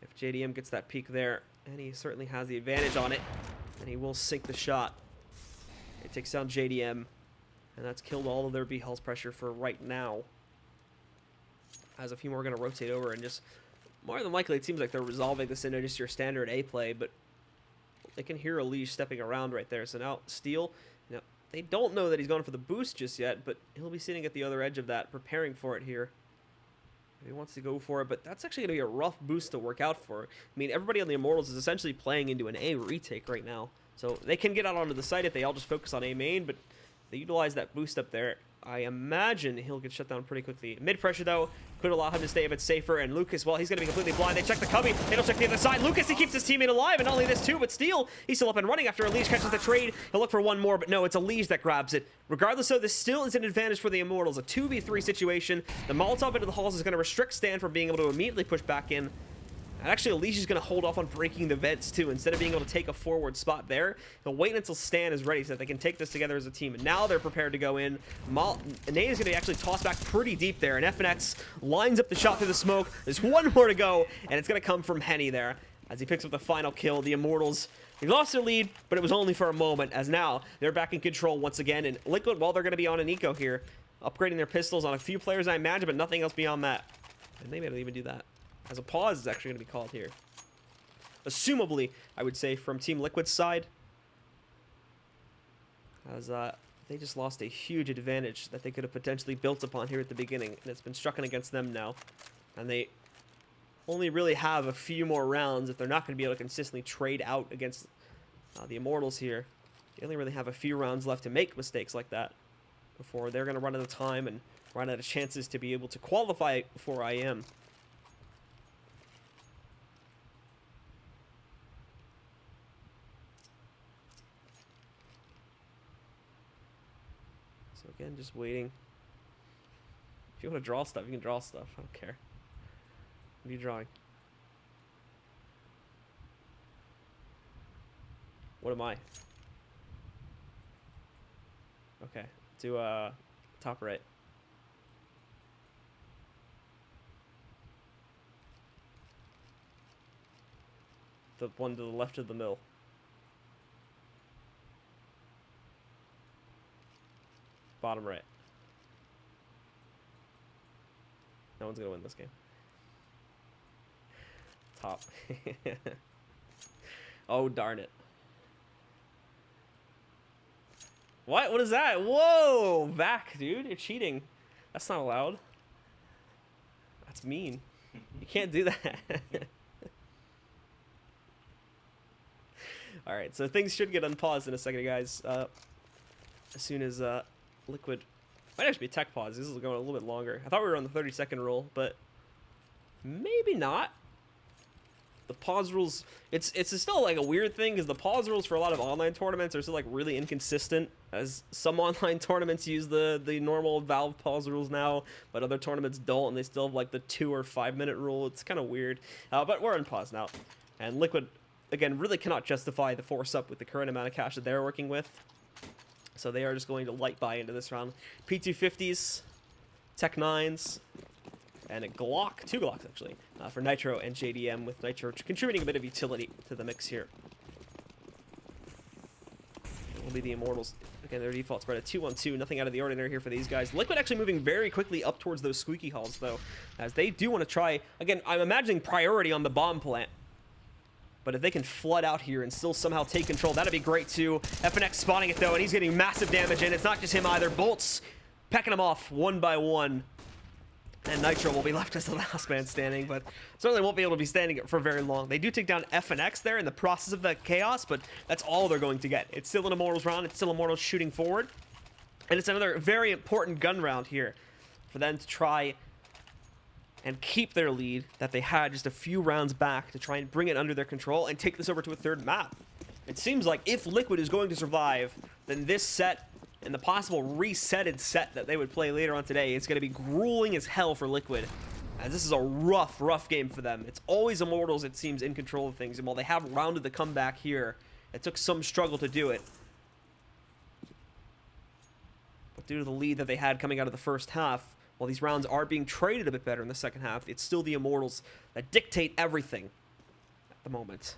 If JDM gets that peek there, and he certainly has the advantage on it, and he will sink the shot. It takes down JDM, and that's killed all of their B halls pressure for right now. As a few more are going to rotate over, and just more than likely it seems like they're resolving this into just your standard A play, but they can hear a Liege stepping around right there. So now Steel, you know, they don't know that he's going for the boost just yet, but he'll be sitting at the other edge of that, preparing for it here. He wants to go for it, but that's actually going to be a rough boost to work out for. I mean, everybody on the Immortals is essentially playing into an A retake right now. So they can get out onto the site if they all just focus on A main, but they utilize that boost up there. I imagine he'll get shut down pretty quickly. Mid pressure, though, could allow him to stay a bit safer. And Lucas, well, he's going to be completely blind. They check the cubby. They don't check the other side. Lucas, he keeps his teammate alive. And not only this, too, but Steel, he's still up and running after Elige catches the trade. He'll look for one more, but no, it's Elige that grabs it. Regardless, though, this still is an advantage for the Immortals. A 2v3 situation. The Molotov into the halls is going to restrict Stan from being able to immediately push back in. And actually, Elige is going to hold off on breaking the vents, too. Instead of being able to take a forward spot there, he'll wait until Stan is ready so that they can take this together as a team. And now they're prepared to go in. Nate is going to actually toss back pretty deep there. And FNX lines up the shot through the smoke. There's one more to go, and it's going to come from Henny there as he picks up the final kill. The Immortals, they lost their lead, but it was only for a moment, as now they're back in control once again. And Liquid, well, they're going to be on an eco here, upgrading their pistols on a few players, I imagine, but nothing else beyond that. And maybe they'll even do that. As a pause is actually going to be called here. Assumably, I would say, from Team Liquid's side. As they just lost a huge advantage that they could have potentially built upon here at the beginning. And it's been struck against them now. And they only really have a few more rounds if they're not going to be able to consistently trade out against the Immortals here. They only really have a few rounds left to make mistakes like that before they're going to run out of time and run out of chances to be able to qualify for IEM. Again, just waiting. If you want to draw stuff, you can draw stuff. I don't care. What are you drawing? What am I? Okay. Do top right. The one to the left of the mill. Bottom right. No one's gonna win this game. Top. Oh, darn it. What? What is that? Whoa! Back, dude. You're cheating. That's not allowed. That's mean. You can't do that. Alright, so things should get unpaused in a second, guys. As soon as Liquid might actually be tech pause. This is going a little bit longer. I thought we were on the 30-second rule, but maybe not. The pause rules, it's still like a weird thing because the pause rules for a lot of online tournaments are still like really inconsistent, as some online tournaments use the normal Valve pause rules now, but other tournaments don't, and they still have like the 2 or 5 minute rule. It's kind of weird, but we're on pause now. And Liquid, again, really cannot justify the force up with the current amount of cash that they're working with. So they are just going to light buy into this round. P250s, Tech 9s, and a Glock, 2 Glocks actually, for Nitro and JDM, with Nitro contributing a bit of utility to the mix here. It will be the Immortals. Again, their default spread at 2-1-2. Nothing out of the ordinary here for these guys. Liquid actually moving very quickly up towards those squeaky halls, though, as they do want to try. Again, I'm imagining priority on the bomb plant. But if they can flood out here and still somehow take control, that'd be great too. FNX spawning it though, and he's getting massive damage, and it's not just him either. Bolts pecking him off one by one. And Nitro will be left as the last man standing, but certainly won't be able to be standing for very long. They do take down FNX there in the process of that chaos, but that's all they're going to get. It's still an Immortals round. It's still Immortals shooting forward. And it's another very important gun round here for them to try and keep their lead that they had just a few rounds back, to try and bring it under their control and take this over to a third map. It seems like if Liquid is going to survive, then this set and the possible resetted set that they would play later on today, it's going to be grueling as hell for Liquid, as this is a rough game for them. It's always Immortals, it seems, in control of things, and while they have rounded the comeback here, it took some struggle to do it. But due to the lead that they had coming out of the first half, while these rounds are being traded a bit better in the second half, it's still the Immortals that dictate everything at the moment.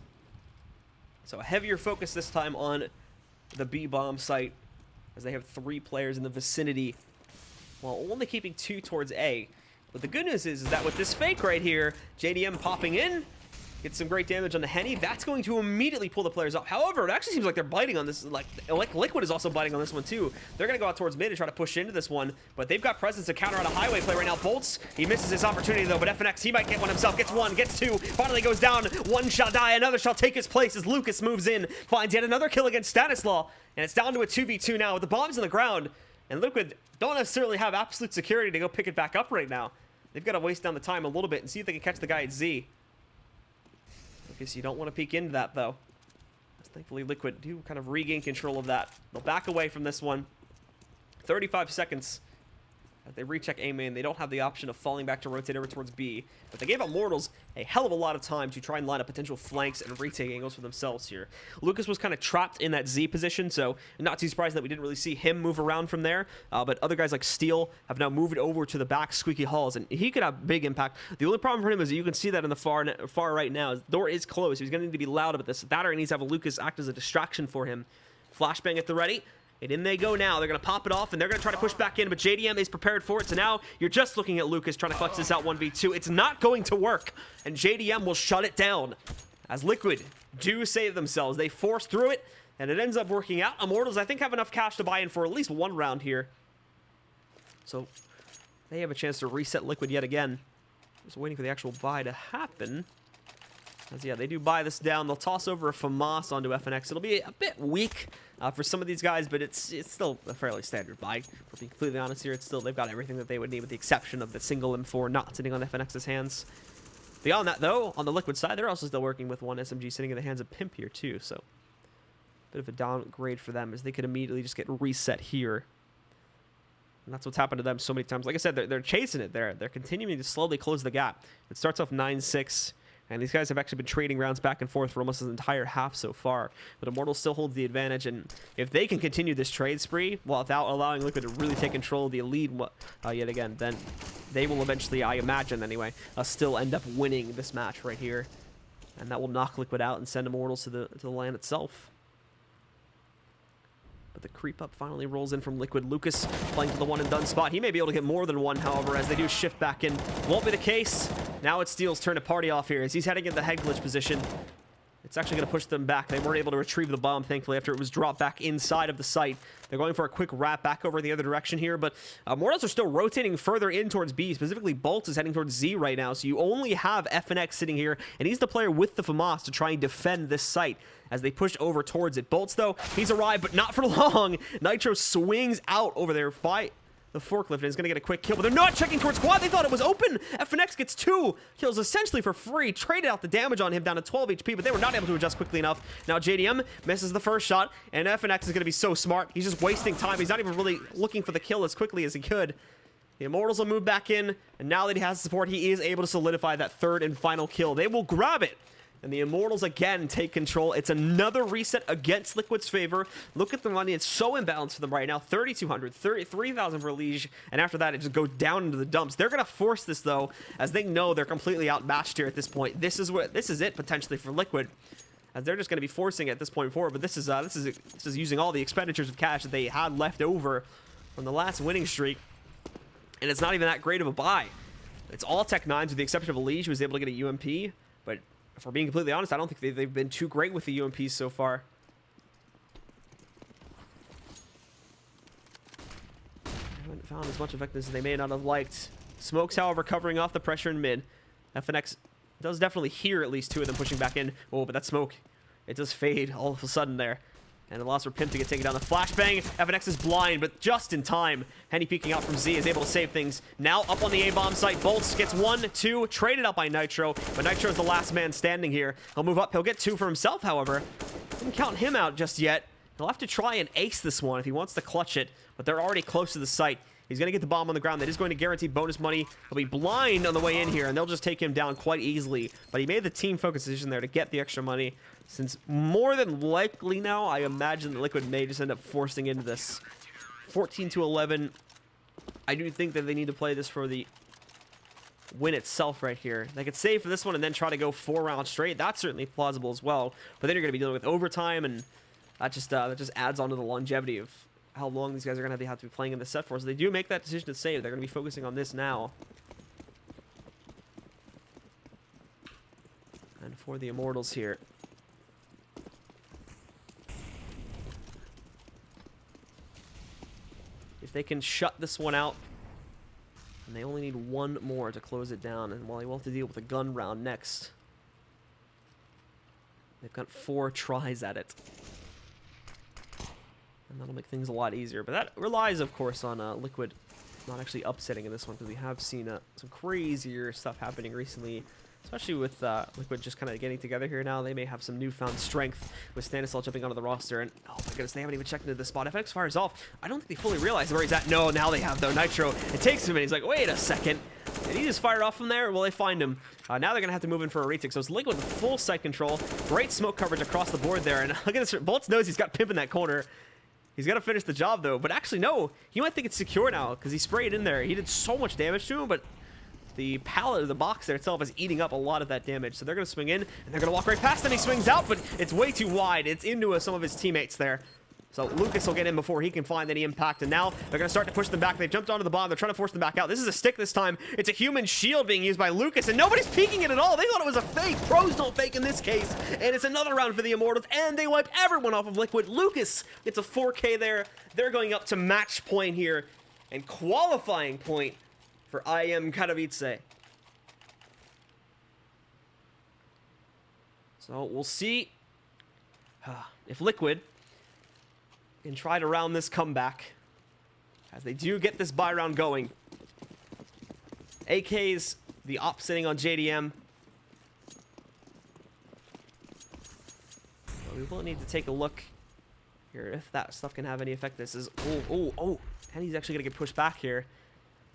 So a heavier focus this time on the B-bomb site, as they have 3 players in the vicinity, while only keeping 2 towards A. But the good news is that with this fake right here, JDM popping in, gets some great damage on the Henny. That's going to immediately pull the players up. However, it actually seems like they're biting on this. Like Liquid is also biting on this one too. They're going to go out towards mid and try to push into this one, but they've got presence to counter on a highway play right now. Bolts, he misses his opportunity though, but FNX, he might get one himself. Gets 1, gets 2, finally goes down. One shall die, another shall take his place as Lucas moves in, finds yet another kill against Stanislaw, and it's down to a 2v2 now with the bombs on the ground. And Liquid don't necessarily have absolute security to go pick it back up right now. They've got to waste down the time a little bit and see if they can catch the guy at Z. I guess you don't want to peek into that, though. Thankfully, Liquid do kind of regain control of that. They'll back away from this one. 35 seconds. As they recheck A main, they don't have the option of falling back to rotate over towards B. But they gave Immortals a hell of a lot of time to try and line up potential flanks and retake angles for themselves here. Lucas was kind of trapped in that Z position, so not too surprised that we didn't really see him move around from there. But other guys like Steel have now moved over to the back squeaky halls, and he could have big impact. The only problem for him is that you can see that in the far right now. His door is closed. He's going to need to be loud about this. That or he needs to have a Lucas act as a distraction for him. Flashbang at the ready. And in they go now. They're going to pop it off, and they're going to try to push back in, but JDM is prepared for it. So now you're just looking at Lucas trying to clutch this out 1v2. It's not going to work, and JDM will shut it down. As Liquid do save themselves. They force through it, and it ends up working out. Immortals, I think, have enough cash to buy in for at least one round here. So they have a chance to reset Liquid yet again. Just waiting for the actual buy to happen. As, yeah, they do buy this down. They'll toss over a FAMAS onto FNX. It'll be a bit weak for some of these guys, but it's still a fairly standard buy. For being completely honest here, it's still, they've got everything that they would need with the exception of the single M4 not sitting on FNX's hands. Beyond that, though, on the Liquid side, they're also still working with one SMG sitting in the hands of Pimp here, too. So, bit of a downgrade for them as they could immediately just get reset here. And that's what's happened to them so many times. Like I said, they're chasing it there. They're continuing to slowly close the gap. It starts off 9-6. And these guys have actually been trading rounds back and forth for almost an entire half so far. But Immortals still holds the advantage, and if they can continue this trade spree without allowing Liquid to really take control of the lead yet again, then they will eventually, I imagine anyway, still end up winning this match right here. And that will knock Liquid out and send Immortals to the LAN itself. But the creep up finally rolls in from Liquid. Lucas playing to the one and done spot. He may be able to get more than one, however, as they do shift back in. Won't be the case. Now it's Steel's turn to party off here as he's heading in the head glitch position. It's actually going to push them back. They weren't able to retrieve the bomb, thankfully, after it was dropped back inside of the site. They're going for a quick wrap back over the other direction here, but Immortals are still rotating further in towards B. Specifically, Bolt is heading towards Z right now, so you only have FNX sitting here, and he's the player with the FAMAS to try and defend this site as they push over towards it. Bolts, though, he's arrived, but not for long. Nitro swings out over there by the forklift and is going to get a quick kill, but they're not checking towards quad. They thought it was open. FNX gets 2 kills essentially for free. Traded out the damage on him down to 12 HP, but they were not able to adjust quickly enough. Now JDM misses the first shot, and FNX is going to be so smart. He's just wasting time. He's not even really looking for the kill as quickly as he could. The Immortals will move back in, and now that he has support, he is able to solidify that third and final kill. They will grab it. And the Immortals again take control. It's another reset against Liquid's favor. Look at the money. It's so imbalanced for them right now. 3,200, 3,000 for Liege. And after that, it just goes down into the dumps. They're going to force this, though, as they know they're completely outmatched here at this point. This is it, potentially, for Liquid, as they're just going to be forcing it at this point forward. But this is using all the expenditures of cash that they had left over from the last winning streak. And it's not even that great of a buy. It's all Tech 9s, with the exception of Liege, who was able to get a UMP. But if we're being completely honest, I don't think they've been too great with the UMPs so far. They haven't found as much effectiveness as they may not have liked. Smokes, however, covering off the pressure in mid. FNX does definitely hear at least 2 of them pushing back in. Oh, but that smoke, it does fade all of a sudden there. And the loss for Pimp to get taken down. The flashbang. FNX is blind, but just in time. Henny peeking out from Z is able to save things. Now up on the A-bomb site. Bolts gets 1, 2. Traded up by Nitro. But Nitro is the last man standing here. He'll move up. He'll get 2 for himself, however. Didn't count him out just yet. He'll have to try and ace this one if he wants to clutch it. But they're already close to the site. He's going to get the bomb on the ground. That is going to guarantee bonus money. He'll be blind on the way in here, and they'll just take him down quite easily. But he made the team focus decision there to get the extra money. Since more than likely now, I imagine that Liquid may just end up forcing into this. 14-11. I do think that they need to play this for the win itself right here. They could save for this one and then try to go 4 rounds straight. That's certainly plausible as well. But then you're going to be dealing with overtime, and that just adds on to the longevity of how long these guys are going to have to be playing in this set for. So they do make that decision to save. They're going to be focusing on this now. And for the Immortals here, if they can shut this one out, and they only need 1 more to close it down, and while they will have to deal with a gun round next, they've got 4 tries at it. and that'll make things a lot easier. But that relies, of course, on Liquid not actually upsetting in this one, because we have seen some crazier stuff happening recently, especially with Liquid just kind of getting together here now. They may have some newfound strength with Stanislaw jumping onto the roster, and oh my goodness, they haven't even checked into the spot. If X fires off, I don't think they fully realize where he's at. No, now they have, though. Nitro, it takes him, and he's like, wait a second. Did he just fire off from there? Will they find him? Now they're going to have to move in for a retake. So it's Liquid with full site control. Great smoke coverage across the board there. And look at this. Bolts knows he's got Pimp in that corner. He's got to finish the job, though. But actually, no. You might think it's secure now because he sprayed in there. He did so much damage to him, but the pallet of the box there itself is eating up a lot of that damage. So they're going to swing in, and they're going to walk right past him. He swings out, but it's way too wide. It's into some of his teammates there. So Lucas will get in before he can find any impact, and now they're going to start to push them back. They've jumped onto the bomb. They're trying to force them back out. This is a stick this time. It's a human shield being used by Lucas, and nobody's peeking it at all. They thought it was a fake. Pros don't fake in this case, and it's another round for the Immortals, and they wipe everyone off of Liquid. Lucas gets a 4K there. They're going up to match point here, and qualifying point for IEM Katowice. So we'll see if Liquid and try to round this comeback as they do get this buy round going. AK's the op sitting on JDM. But we will need to take a look here if that stuff can have any effect. This is oh, and he's actually gonna get pushed back here.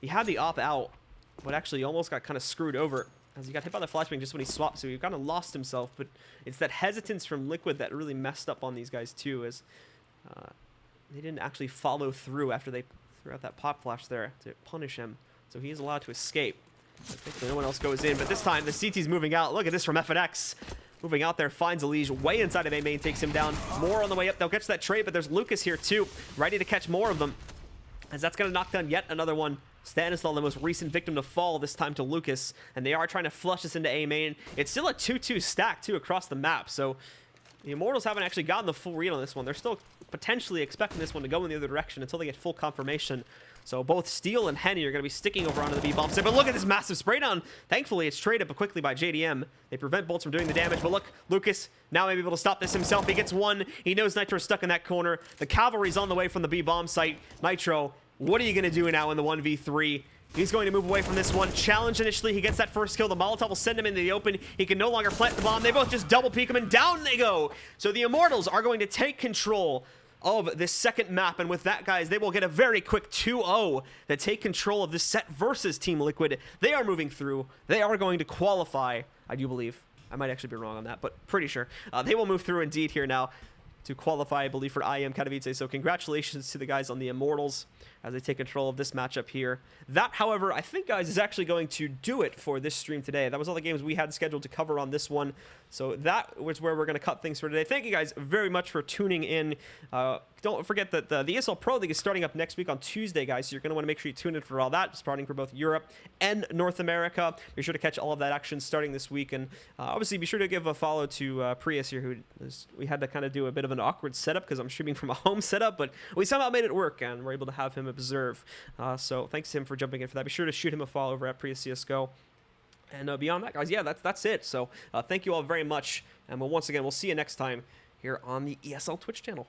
He had the op out, but actually almost got kind of screwed over as he got hit by the flashbang just when he swapped, so he kind of lost himself. But it's that hesitance from Liquid that really messed up on these guys too, as they didn't actually follow through after they threw out that pop flash there to punish him. So he is allowed to escape. Thankfully, no one else goes in. But this time, the CT's moving out. Look at this from FNX. Moving out there, finds Elige way inside of A main, takes him down. More on the way up. They'll catch that trade, but there's Lucas here too, ready to catch more of them. As that's going to knock down yet another one. Stanislaw, the most recent victim to fall, this time to Lucas. And they are trying to flush this into A main. It's still a 2-2 stack too across the map. So the Immortals haven't actually gotten the full read on this one. They're still potentially expecting this one to go in the other direction until they get full confirmation. So both Steel and Henny are going to be sticking over onto the B-bomb side. But look at this massive spray down. Thankfully, it's traded up quickly by JDM. They prevent Bolts from doing the damage. But look, Lucas now may be able to stop this himself. He gets one. He knows Nitro's stuck in that corner. The cavalry's on the way from the B-bomb site. Nitro, what are you going to do now in the 1v3? He's going to move away from this one. Challenge initially. He gets that first kill. The Molotov will send him into the open. He can no longer plant the bomb. They both just double peek him, and down they go. So the Immortals are going to take control of this second map. And with that, guys, they will get a very quick 2-0 to take control of this set versus Team Liquid. They are moving through. They are going to qualify, I do believe. I might actually be wrong on that, but pretty sure. They will move through indeed here now to qualify, I believe, for IEM Katowice. So congratulations to the guys on the Immortals as they take control of this matchup here. That, however, I think, guys, is actually going to do it for this stream today. That was all the games we had scheduled to cover on this one. So that was where we're going to cut things for today. Thank you guys very much for tuning in. Don't forget that the ESL Pro League is starting up next week on Tuesday, guys. So you're going to want to make sure you tune in for all that, starting for both Europe and North America. Be sure to catch all of that action starting this week. And obviously, be sure to give a follow to Prius here, we had to kind of do a bit of an awkward setup because I'm streaming from a home setup, but we somehow made it work, and we're able to have him observe. So thanks to him for jumping in for that. Be sure to shoot him a follow over at Prius CSGO. And beyond that, guys, yeah, that's it. So thank you all very much. And once again, we'll see you next time here on the ESL Twitch channel.